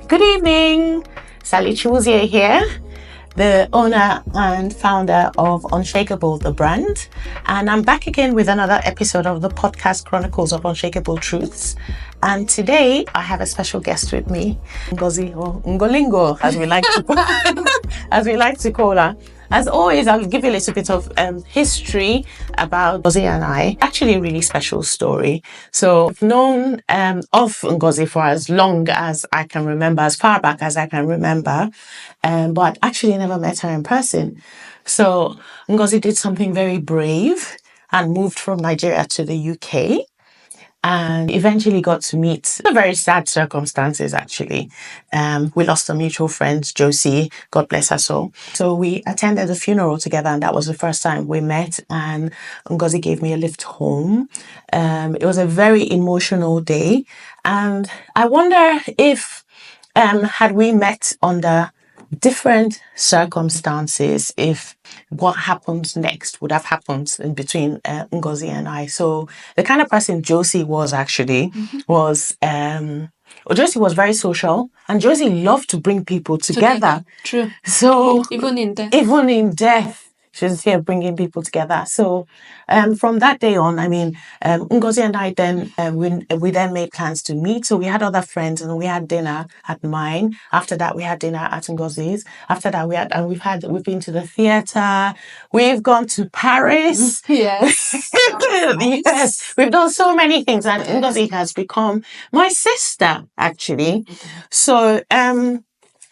Good evening, Sally Chuzier here, the owner and founder of Unshakable, the brand. And I'm back again with another episode of the podcast Chronicles of Unshakable Truths. And today I have a special guest with me, Ngozi, or Ngolingo, as we like to call her. As always, I'll give you a little bit of history about Ngozi and I. Actually, a really special story. So I've known of Ngozi for as long as I can remember, as far back as I can remember, but actually never met her in person. So Ngozi did something very brave and moved from Nigeria to the UK. And eventually got to meet the very sad circumstances, actually. We lost a mutual friend, Josie, God bless her soul. So we attended the funeral together, and that was the first time we met. And Ngozi gave me a lift home. It was a very emotional day. And I wonder if, had we met under different circumstances, if what happens next would have happened in between Ngozi and I. So the kind of person Josie was actually Josie was very social, and Josie loved to bring people together. True. So Even in death, she's here bringing people together. So from that day on, Ngozi and I then we then made plans to meet. So we had other friends, and we had dinner at mine. After that, we had dinner at Ngozi's. After that, we've been to the theater. We've gone to Paris. Yes. Yes, we've done so many things, and Ngozi has become my sister, actually. So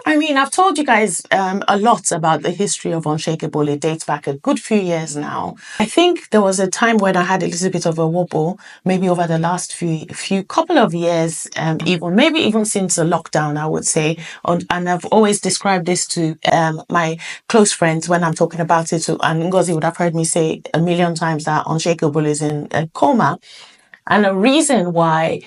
I've told you guys a lot about the history of Unshakable. It dates back a good few years now. I think there was a time when I had a little bit of a wobble, maybe over the last few couple of years, even since the lockdown, I would say. And I've always described this to my close friends when I'm talking about it. And Ngozi would have heard me say a million times that Unshakable is in a coma. And the reason why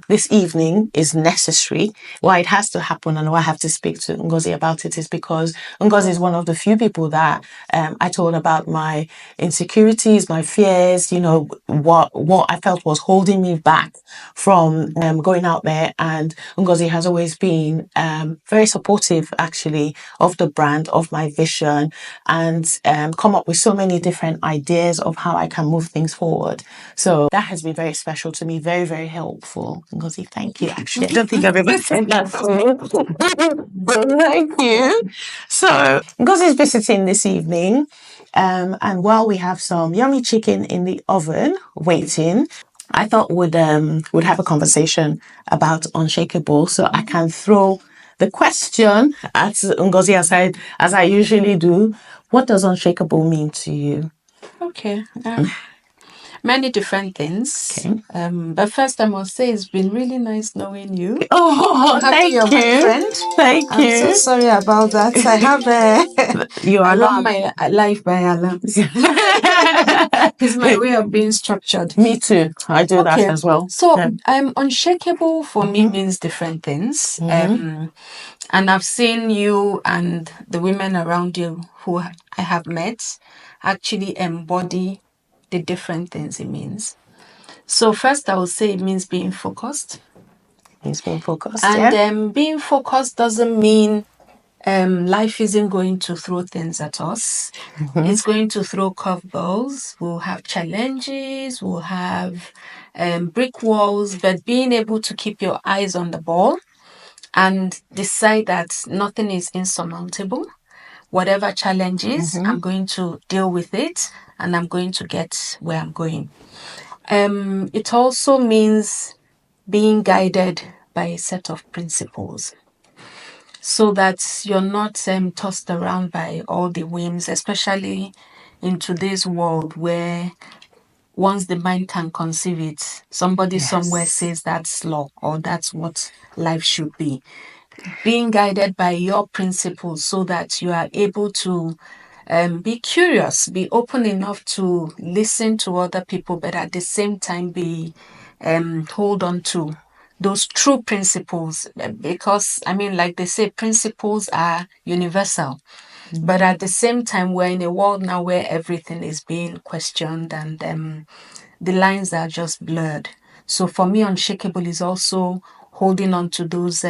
this evening is necessary, why it has to happen, and why I have to speak to Ngozi about it, is because Ngozi is one of the few people that I told about my insecurities, my fears, what I felt was holding me back from going out there. And Ngozi has always been very supportive, actually, of the brand, of my vision, and come up with so many different ideas of how I can move things forward. So that has been very special to me, very, very helpful. Ngozi, thank you. Actually, I don't think I've ever said that to you. But thank you. So Ngozi is visiting this evening. And while we have some yummy chicken in the oven waiting, I thought would have a conversation about Unshakable. So I can throw the question at Ngozi as I usually do. What does Unshakable mean to you? Okay. Many different things. Okay. But first, I must say it's been really nice knowing you. Oh, thank you. My friend. Thank you. I'm so sorry about that. I have you are run my life by alarms. It's my way of being structured. Me too. I do that as well. So, Unshakable for me means different things. And I've seen you and the women around you who I have met actually embody the different things it means. So first, I would say it means being focused. Means being focused, and being focused doesn't mean life isn't going to throw things at us. It's going to throw curveballs. We'll have challenges. We'll have brick walls. But being able to keep your eyes on the ball and decide that nothing is insurmountable. Whatever challenges, I'm going to deal with it, and I'm going to get where I'm going. It also means being guided by a set of principles, so that you're not tossed around by all the whims, especially in today's world where once the mind can conceive it, somebody somewhere says that's law or that's what life should be. Being guided by your principles so that you are able to be curious, be open enough to listen to other people, but at the same time hold on to those true principles. Because, like they say, principles are universal. But at the same time, we're in a world now where everything is being questioned and the lines are just blurred. So for me, Unshakable is also holding on to those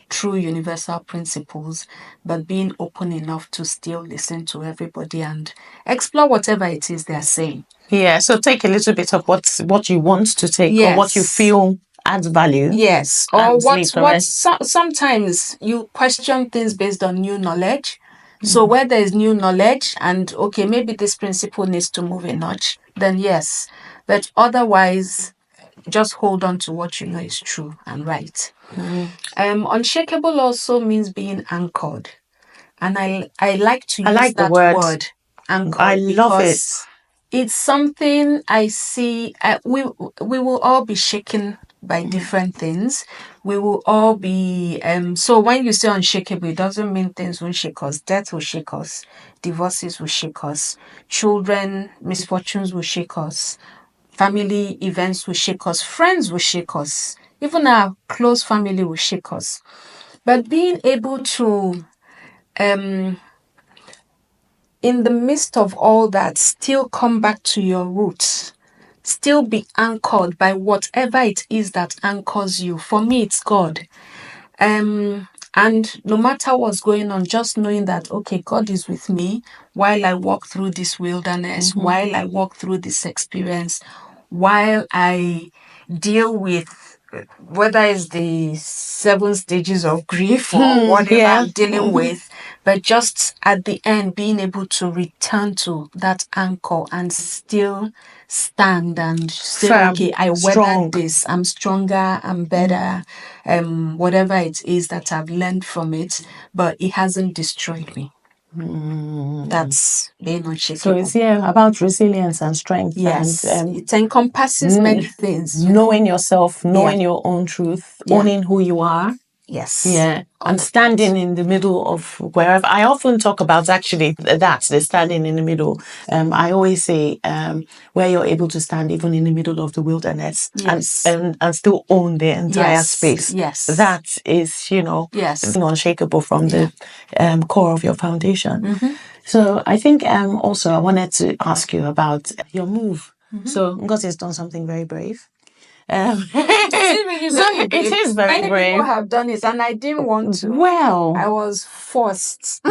true universal principles, but being open enough to still listen to everybody and explore whatever it is they're saying. Yeah, so take a little bit of what you want to take or what you Yes. feel adds value. Yes, or And leave the rest. sometimes you question things based on new knowledge. So where there is new knowledge and okay, maybe this principle needs to move a notch, then yes. But otherwise, just hold on to what you know is true and right. Unshakable also means being anchored. And I like to I use like the that word. word anchored I love it. because it's something I see. We will all be shaken by different things. We will all be so when you say unshakable, it doesn't mean things won't shake us. Death will shake us, divorces will shake us, children misfortunes will shake us, family events will shake us, friends will shake us, even our close family will shake us. But being able to um in the midst of all that, still come back to your roots, still be anchored by whatever it is that anchors you. For me, it's God. And no matter what's going on, just knowing that, okay, God is with me while I walk through this wilderness, while I walk through this experience, while I deal with whether it's the 7 stages of grief or whatever Yeah. I'm dealing with, but just at the end, being able to return to that anchor and still stand and say, Firm. okay, I Strong. weathered this, I'm stronger, I'm better, whatever it is that I've learned from it, but it hasn't destroyed me. That's being So unshakable. it's about resilience and strength. Yes, And it encompasses many things, you know. knowing yourself, knowing Yeah. your own truth, Yeah. owning who you are. Yes. Yeah. All And of standing in the middle of wherever. I often talk about actually the standing in the middle. I always say where you're able to stand even in the middle of the wilderness Yes. and still own the entire Yes. space. Yes. That is, Yes. being unshakable from the core of your foundation. So I think also I wanted to ask you about your move. So Ngozi has done something very brave. It is very Many brave. people have done it, and I didn't want to. Well, I was forced.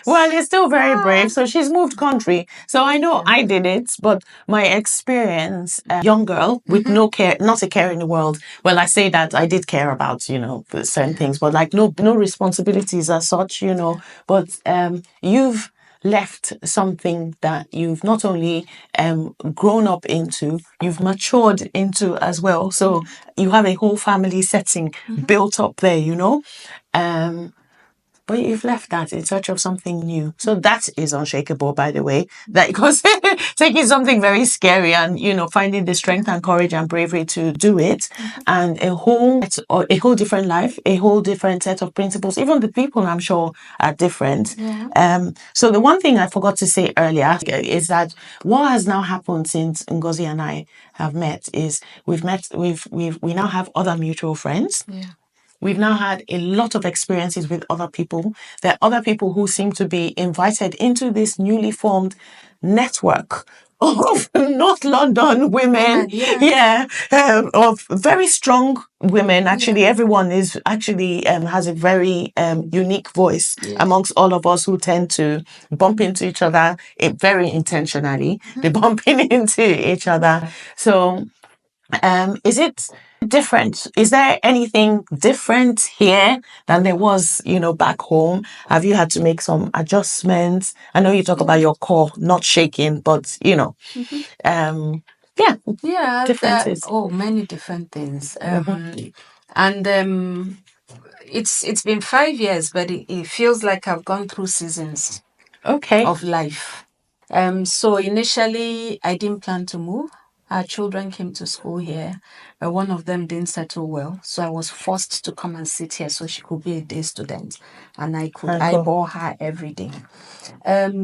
well, it's still very brave. So she's moved country. So I know I did it, but my experience, young girl with no care, not a care in the world. Well, I say that I did care about, certain things, but like no responsibilities as such, But you've left something that you've not only grown up into, you've matured into as well. So you have a whole family setting built up there, but you've left that in search of something new. So that is unshakable, by the way. That because taking something very scary and finding the strength and courage and bravery to do it, and a whole different life, a whole different set of principles. Even the people, I'm sure, are different. Yeah. So the one thing I forgot to say earlier is that what has now happened since Ngozi and I have met is we now have other mutual friends. Yeah. We've now had a lot of experiences with other people. There are other people who seem to be invited into this newly formed network of North London women. Of very strong women. Actually, everyone is actually has a very unique voice amongst all of us who tend to bump into each other very intentionally. They're bumping into each other. So is it different? Is there anything different here than there was, back home? Have you had to make some adjustments? I know you talk about your core not shaking, but differences. Many different things. And it's been 5 years, but it feels like I've gone through seasons of life. So initially, I didn't plan to move. Our children came to school here, but one of them didn't settle well. So I was forced to come and sit here so she could be a day student. And I bore her every day.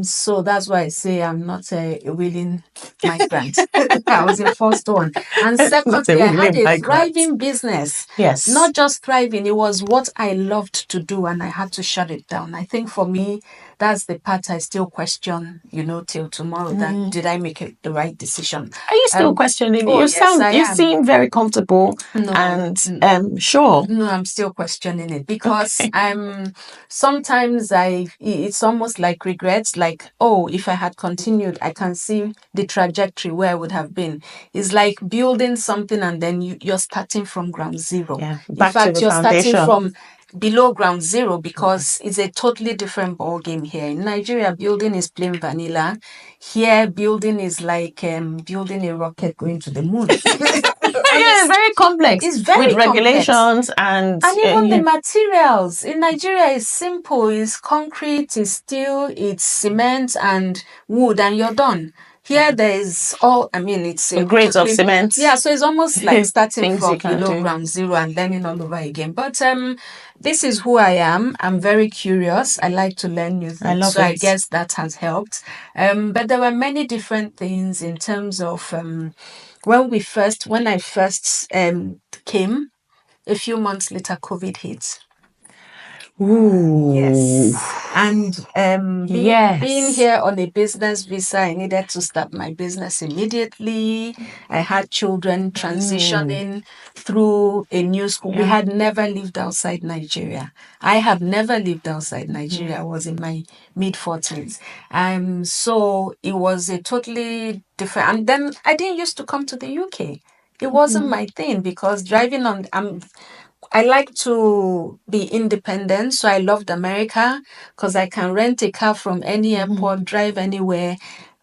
So that's why I say I'm not a willing migrant. I was the first one. And secondly, I had a thriving business. Yes. Not just thriving, it was what I loved to do and I had to shut it down. I think for me, that's the part I still question, till tomorrow, that did I make the right decision? Are you still questioning? Oh, yes, I you am. seem very comfortable and sure. No, I'm still questioning it, because sometimes it's almost like regrets, like, oh, if I had continued, I can see the trajectory where I would have been. It's like building something and then you're starting from ground zero. Yeah, In back to fact, the you're foundation. starting from below ground zero, because it's a totally different ball game here. In Nigeria, building is plain vanilla. Here, building is like building a rocket going to the moon. It's very complex. It's very with regulations and even the materials. In Nigeria, is simple. It's concrete, it's steel, it's cement and wood, and you're done. Here, there is it's a grades of cement. Yeah, so it's almost like starting Things from you can below do. ground zero and learning all over again. But this is who I am. I'm very curious. I like to learn new things. I love so it. I guess that has helped. But there were many different things in terms of when I first came. A few months later, COVID hit. Ooh. Yes. And Yes. being here on a business visa, I needed to start my business immediately. I had children transitioning through a new school. We had never lived outside Nigeria. I have never lived outside Nigeria. I was in my mid-40s. So it was a totally different. And then I didn't used to come to the UK. It wasn't my thing, because driving on, I like to be independent. So I loved America, because I can rent a car from any airport, drive anywhere.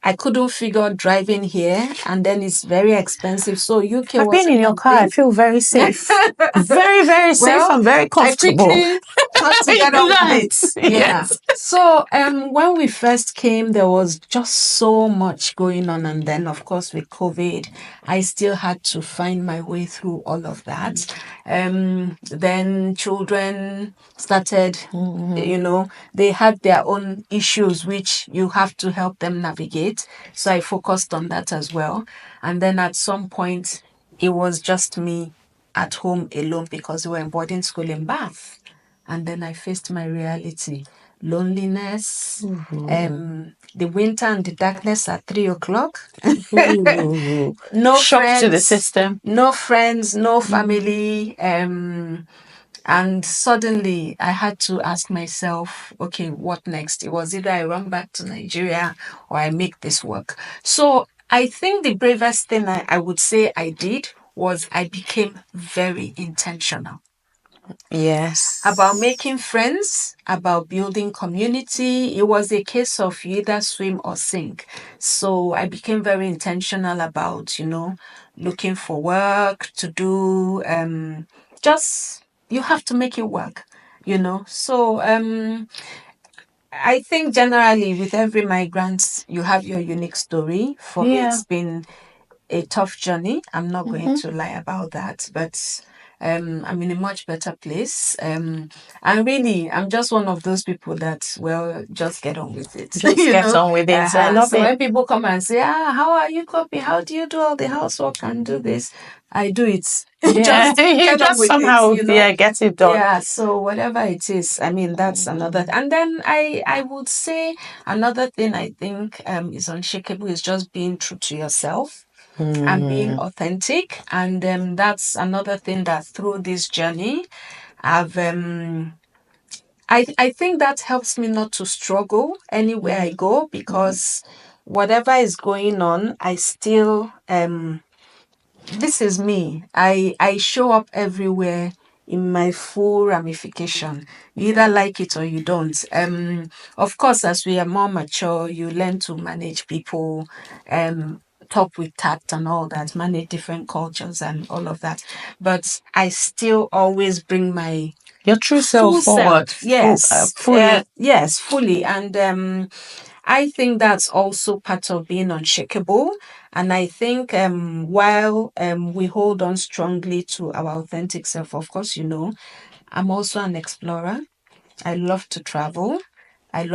I couldn't figure out driving here, and then it's very expensive. So UK I've been in your car. I feel very safe. Very, very safe and very comfortable. I quickly had to get on with it. Yes. So when we first came, there was just so much going on. And then, of course, with COVID, I still had to find my way through all of that. Then children started, they had their own issues, which you have to help them navigate. So I focused on that as well. And then at some point, it was just me at home alone, because we were in boarding school in Bath. And then I faced my reality. Loneliness, the winter and the darkness at 3:00. No Shock friends, to the system. No friends, no family. And suddenly I had to ask myself, okay, what next? It was either I run back to Nigeria or I make this work. So I think the bravest thing I would say I did was I became very intentional. Yes. About making friends, about building community. It was a case of you either swim or sink. So I became very intentional about, looking for work to do. Just, you have to make it work, So I think generally with every migrant, you have your unique story. For me, it's been a tough journey. I'm not going to lie about that, but I'm in a much better place. And really, I'm just one of those people that, just get on with it. Just get on with it. I love so it. when people come and say, how are you coping? How do you do all the housework and do this? I do it. Yeah, just somehow get it done. Yeah, so whatever it is, that's another. And then I would say another thing I think is unshakable is just being true to yourself. And being authentic. And that's another thing that through this journey, I've I think that helps me not to struggle anywhere I go, because whatever is going on, I still this is me. I show up everywhere in my full ramification. You either like it or you don't. Of course, as we are more mature, you learn to manage people, talk with tact and all that, manage different cultures and all of that. But I still always bring my your true self forward. Yes, fully. Yes, fully. And I think that's also part of being unshakable. And I think while we hold on strongly to our authentic self, of course, I'm also an explorer. I love to travel. Some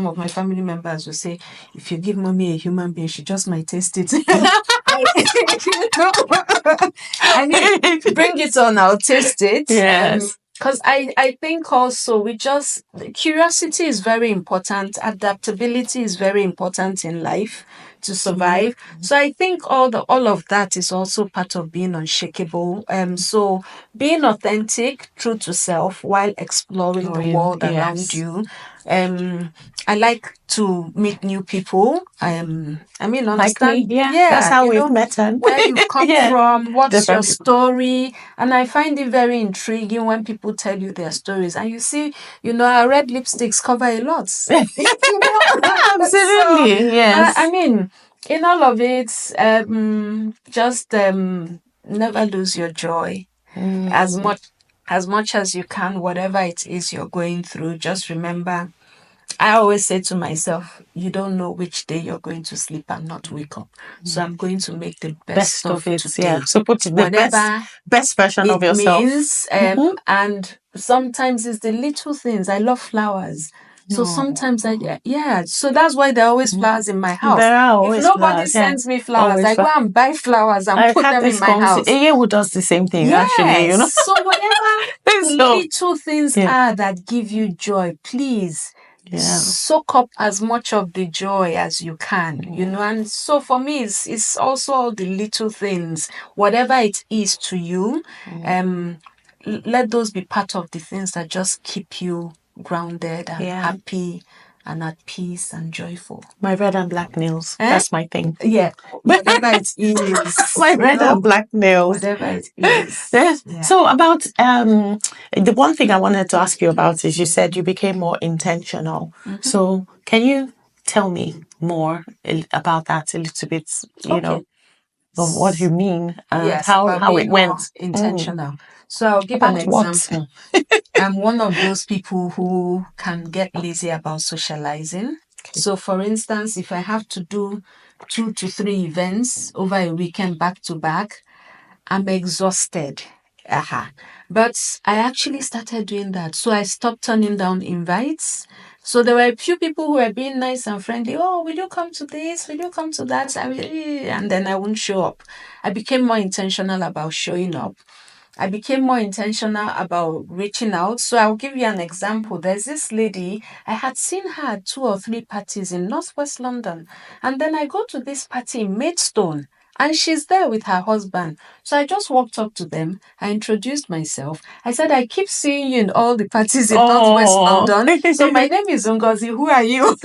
of my family members will say, if you give mommy a human being, she just might taste it. Bring it on, I'll taste it. Yes. Because I think also curiosity is very important, adaptability is very important in life to survive. So I think all of that is also part of being unshakable. So being authentic, true to self, while exploring the world around Yes. you. I like to meet new people. I mean, Like me, understand, yeah. That's yeah, how we've met. And where you've come yeah, from, what's your different people. story. And I find it very intriguing when people tell you their stories. And you see, our red lipsticks cover a lot. You know? So, Absolutely, I yes. mean, in all of it, just never lose your joy as Mm, much as you can, whatever it is you're going through. Just remember, I always say to myself, you don't know which day you're going to sleep and not wake up. So I'm going to make the best best of of it, yeah. today. So put the Whatever best version of it yourself. means. Mm-hmm. And sometimes it's the little things. I love flowers. So No. sometimes yeah. So that's why there are always flowers in my house. There are If always nobody flowers, yeah. sends me flowers, Always I go flowers. and buy flowers and I've put had them in this my conversation. house. Eyewu does the same thing, actually, Yes. So whatever the So, little things yeah, are that give you joy, please yeah. soak up as much of the joy as you can, and so for me it's also all the little things, whatever it is to you. um Let those be part of the things that just keep you grounded and Yeah. happy and at peace and joyful. My red and black nails. Eh? That's my thing. Yeah, whatever it is, My red and black nails. whatever it is. Yes. Yeah. So about the one thing I wanted to ask you about is you said you became more intentional. So can you tell me more about that a little bit, Okay. of what you mean and Yes, about how it being more went? intentional. So I'll give an About what? example. I'm one of those people who can get lazy about socializing. So, for instance, if I have to do 2 to 3 events over a weekend back to back, I'm exhausted. Aha. But I actually started doing that. So I stopped turning down invites. So there were a few people who were being nice and friendly. Oh, will you come to this? Will you come to that? And then I wouldn't show up. I became more intentional about showing up. I became more intentional about reaching out. So I'll give you an example. There's this lady, I had seen her at 2 or 3 parties in Northwest London. And then I go to this party in Maidstone and she's there with her husband. So I just walked up to them. I introduced myself. I said, I keep seeing you in all the parties in Northwest Oh, London. So my name is Ngozi. Who are you?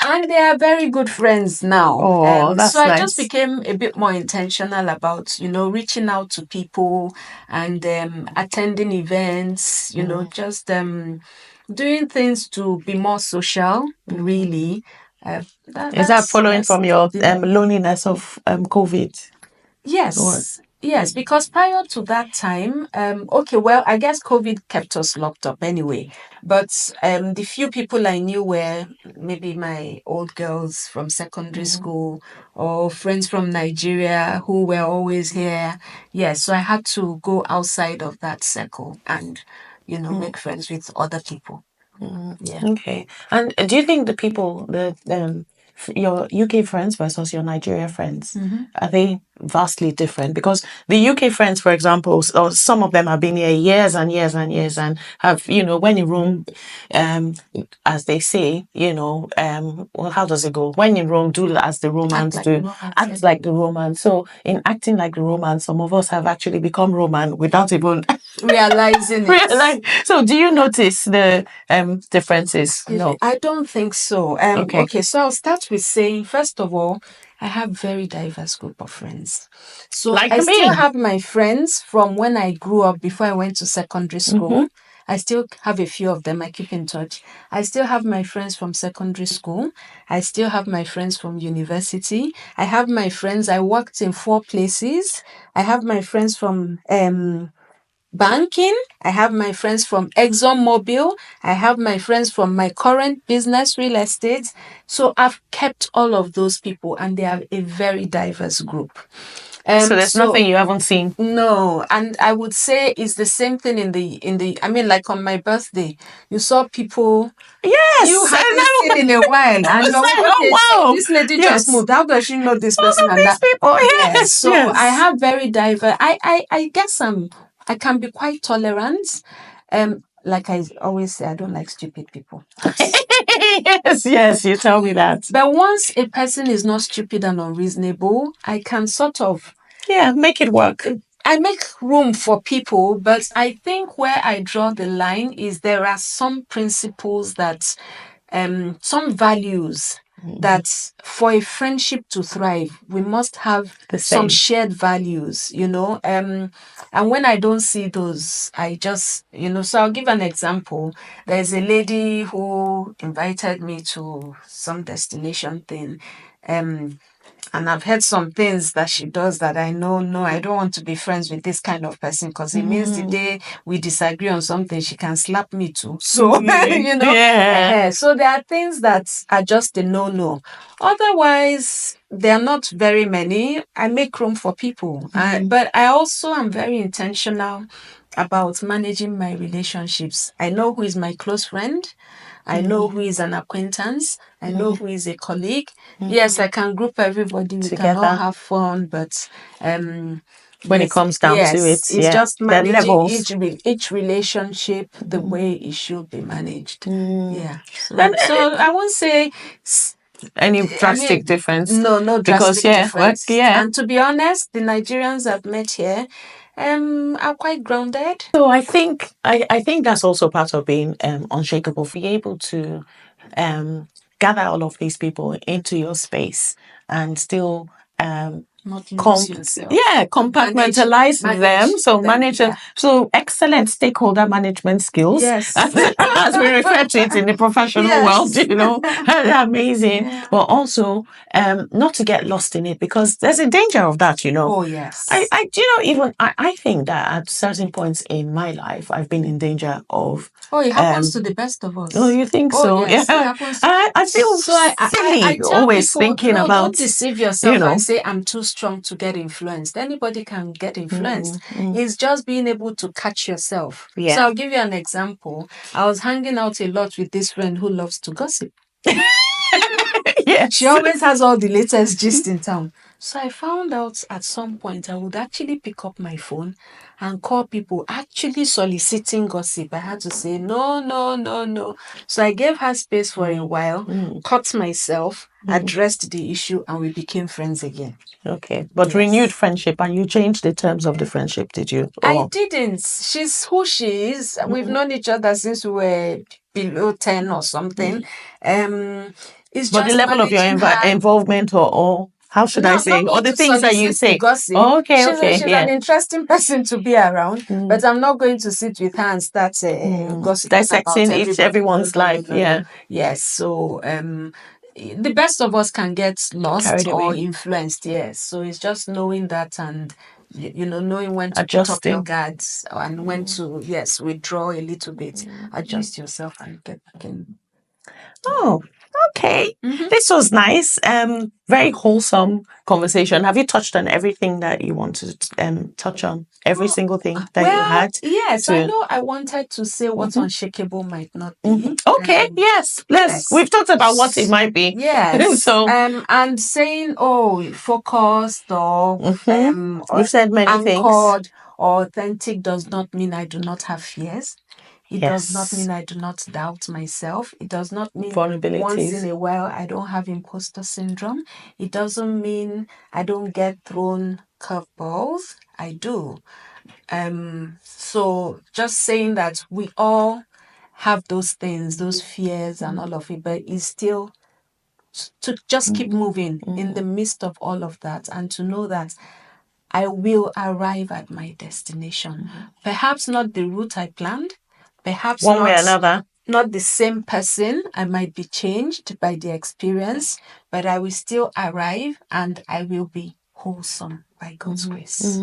And they are very good friends now. oh, So that's I just nice. became a bit more intentional about, reaching out to people and attending events, just doing things to be more social, really. Is that following That's from your the loneliness of COVID? Or Yes, because prior to that time, okay, well, I guess COVID kept us locked up anyway. But the few people I knew were maybe my old girls from secondary school or friends from Nigeria who were always here. Yes, so I had to go outside of that circle and, make friends with other people. Yeah. okay. And do you think the people, your UK friends versus your Nigeria friends, are they vastly different? Because the UK friends, for example, some of them have been here years and years and years and have, when in Rome, as they say, well, how does it go? When in Rome, do as the Romans Like the do, Romans, act like the Romans. So in acting like the Romans, some of us have actually become Roman without even realizing it. realize. So do you notice the differences? No. I don't think so. Okay. Okay, so I'll start with saying, first of all, I have very diverse group of friends. So Like I still me. have my friends from when I grew up before I went to secondary school. I still have a few of them. I keep in touch. I still have my friends from secondary school. I still have my friends from university. I have my friends. I worked in 4 places. I have my friends from banking. I have my friends from ExxonMobil. I have my friends from my current business, real estate. So I've kept all of those people, and they are a very diverse group. So there's So nothing you haven't seen. no, and I would say it's the same thing in the. I mean, like on my birthday, you saw people you Yes. haven't seen in a while, and I was you're like, like, okay, so oh wow. this lady just Yes. moved. How does she know this person and These that? people. Yes, Yes. so I Yes. have very diverse. I guess I can be quite tolerant. Like I always say, I don't like stupid people. Yes, you tell me that. But once a person is not stupid and unreasonable, I can sort of make it work. I make room for people, but I think where I draw the line is there are some principles that some values that for a friendship to thrive, we must have some shared values, and when I don't see those, I just, so I'll give an example. There's a lady who invited me to some destination thing, and I've heard some things that she does that I know, no, I don't want to be friends with this kind of person, because it means the day we disagree on something, she can slap me too. So, so there are things that are just a no-no. Otherwise, there are not very many. I make room for people. But I also am very intentional about managing my relationships. I know who is my close friend. I know who is an acquaintance. I know who is a colleague. Yes, I can group everybody. We can all have fun, but when it comes down to it, it's just managing each relationship the way it should be managed. Yeah. So I won't say any drastic difference. No drastic difference. And to be honest, the Nigerians I've met here are quite grounded. So I think that's also part of being unshakable. Be able to gather all of these people into your space and still not lose yourself. Compartmentalize them. So manage them. So excellent stakeholder management skills. Yes. As we refer to it in the professional world, amazing. Yeah. But also not to get lost in it, because there's a danger of that, Oh yes. I think that at certain points in my life I've been in danger of it happens to the best of us. Oh, you think so? Yes, yeah. It happens. I feel silly I always people, thinking about. Don't deceive yourself and say I'm too strong to get influenced. Anybody can get influenced. It's just being able to catch yourself. Yeah. So I'll give you an example. I was hanging out a lot with this friend who loves to gossip. Yes. She always has all the latest gist in town. So I found out at some point I would actually pick up my phone and call people actually soliciting gossip. I had to say, no. So I gave her space for a while, caught myself, addressed the issue, and we became friends again. Okay. But renewed friendship, and you changed the terms of the friendship, did you? I didn't. She's who she is. We've known each other since we were below 10 or something. It's but the level of your involvement or how should I say? Or the things that you say. Gossip. Oh, okay, She's an interesting person to be around, but I'm not going to sit with her and start gossiping dissecting everyone's life. Yeah. Yes. So the best of us can get lost or influenced. Yes. So it's just knowing that and knowing when to put up your guards and when to withdraw a little bit, adjust yourself and get back in. Oh, okay. This was nice. Very wholesome conversation. Have you touched on everything that you wanted to touch on? Every single thing that you had? Yes, I know I wanted to say what unshakable might not be. Okay, yes. We've talked about what it might be. Yes. So and saying, focused or you've said many things. Or authentic does not mean I do not have fears. It does not mean I do not doubt myself. It does not mean once in a while I don't have imposter syndrome. It doesn't mean I don't get thrown curveballs. I do. So just saying that we all have those things, those fears and all of it, but it's still to just keep moving in the midst of all of that and to know that I will arrive at my destination. Perhaps not the route I planned. Perhaps one way or another. Not the same person. I might be changed by the experience, but I will still arrive and I will be wholesome by God's grace.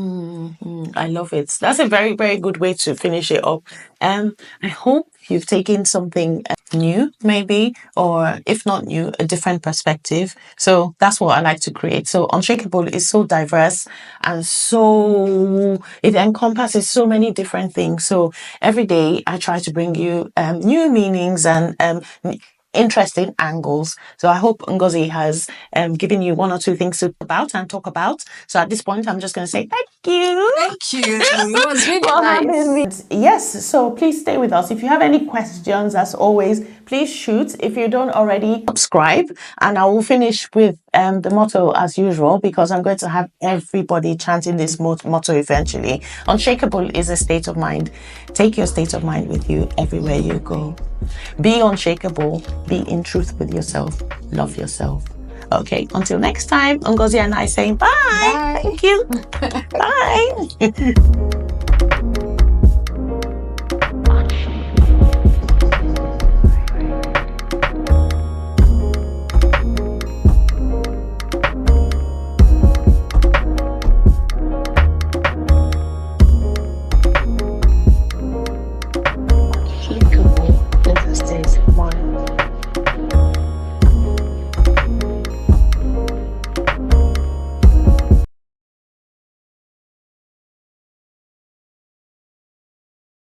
I love it. That's a very, very good way to finish it up. I hope you've taken something new, maybe, or if not new, a different perspective. So that's what I like to create. So Unshakable is so diverse and so it encompasses so many different things. So every day I try to bring you new meanings and interesting angles. So I hope Ngozi has given you one or two things to talk about. So at this point, I'm just going to say thank you. Thank you. It was really for nice. having me. Yes, so please stay with us. If you have any questions, as always, please shoot. If you don't already, subscribe. And I will finish with the motto as usual, because I'm going to have everybody chanting this motto eventually. Unshakable is a state of mind. Take your state of mind with you everywhere you go. Be unshakable. Be in truth with yourself. Love yourself. Okay, until next time, Ngozi and I saying bye. Bye. Thank you. Bye.